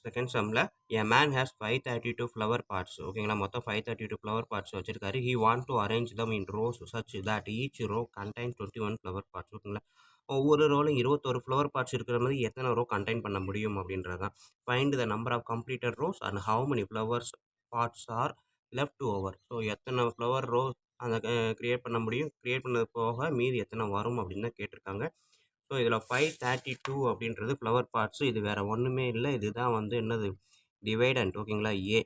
Second சம்மில் a man has 532 flower pots ஓகேங்களா மொத்தம் 532 flower pots வச்சிருக்காரு. he want to arrange them in rows such that each row contains 21 flower pots ஓகேங்களா ஒவ்வொரு ரோலும் 21 flower pots இருக்கிற மாதிரி எத்தனை ரோ கண்டெயின் பண்ண முடியும் அப்படின்றதான். Find the number of completed rows and how many flowers pots are left over. So எத்தனை flower row அந்த கிரியேட் பண்ண முடியும், கிரியேட் பண்ணது போக மீதி எத்தனை வரும் அப்படின்னு தான் கேட்டிருக்காங்க. ஸோ இதில் 532 அப்படின்றது ஃப்ளவர் பார்ட்ஸு, இது வேறு ஒன்றுமே இல்லை, இதுதான் வந்து என்னது டிவைடண்ட் ஓகேங்களா ஏ.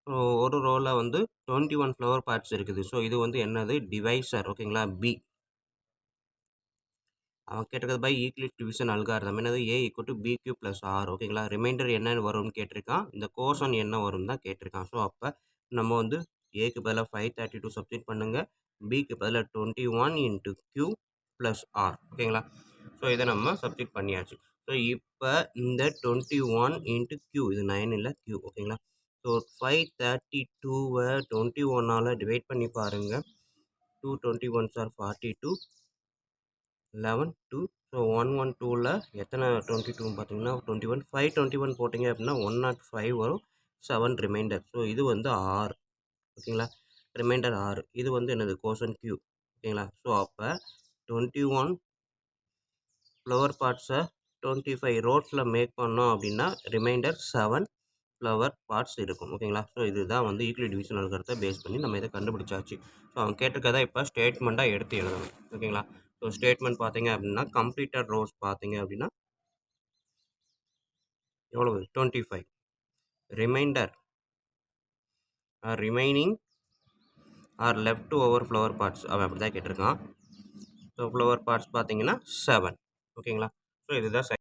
ஸோ ஒரு ரோவில் வந்து 21 ஃப்ளவர் பார்ட்ஸ் இருக்குது. ஸோ இது வந்து என்னது டிவைசர் ஓகேங்களா பி. அவன் கேட்டிருக்கிறது பை ஈக்லிட் டிவிஷன் அல்காரிதம் என்னது A equal to B Q plus R ஓகேங்களா. ரிமைண்டர் என்ன வரும்னு கேட்டிருக்கான், இந்த கோஷன் என்ன வரும் தான் கேட்டிருக்கான். ஸோ அப்போ நம்ம வந்து ஏக்கு பதிலாக 532 சப்ஸ்டிட் பண்ணுங்கள், பிக்கு பதிலாக 21 இன்ட்டு கியூ ப்ளஸ் ஆர் ஓகேங்களா. ஸோ இதை நம்ம சப்ஸ்டிட் பண்ணியாச்சு. ஸோ இப்போ இந்த 21 இன்ட்டு கியூ இது 9 இல்லை கியூ ஓகேங்களா. ஸோ 532வை 21ஆல் டிவைட் பண்ணி பாருங்கள். 2 21s are 42, 11 2. ஸோ 112ல் எத்தனை 22 பார்த்தீங்கன்னா 21, 521 போட்டிங்க அப்படின்னா 105 வரும், 7 ரிமைண்டர். ஸோ இது வந்து ஆர் ஓகேங்களா, ரிமைண்டர் ஆர். இது வந்து என்னது கோஷன் கியூ ஓகேங்களா. ஸோ அப்போ 21 ஃப்ளவர் பார்ட்ஸை 25 ரோட்ஸில் மேக் பண்ணோம் அப்படின்னா ரிமைண்டர் 7 ஃப்ளவர் பார்ட்ஸ் இருக்கும் ஓகேங்களா. ஸோ இதுதான் வந்து ஈக்லிட் டிவிஷன் அல்காரிதத்தை பேஸ் பண்ணி நம்ம இதை கண்டுபிடிச்சாச்சு. ஸோ அவன் கேட்டிருக்கதை இப்போ ஸ்டேட்மெண்ட்டாக எடுத்து எழுதணும் ஓகேங்களா. ஸோ ஸ்டேட்மெண்ட் பார்த்தீங்க அப்படின்னா கம்ப்ளீட்டட் ரோஸ் பார்த்தீங்க அப்படின்னா எவ்வளவு 25, reminder remaining or left over flower parts அவன் அப்படி தான் கேட்டிருக்கான். ஸோ ஃப்ளவர் பார்ட்ஸ் பார்த்தீங்கன்னா 7 ஓகேங்களா. ஸோ இதுதான்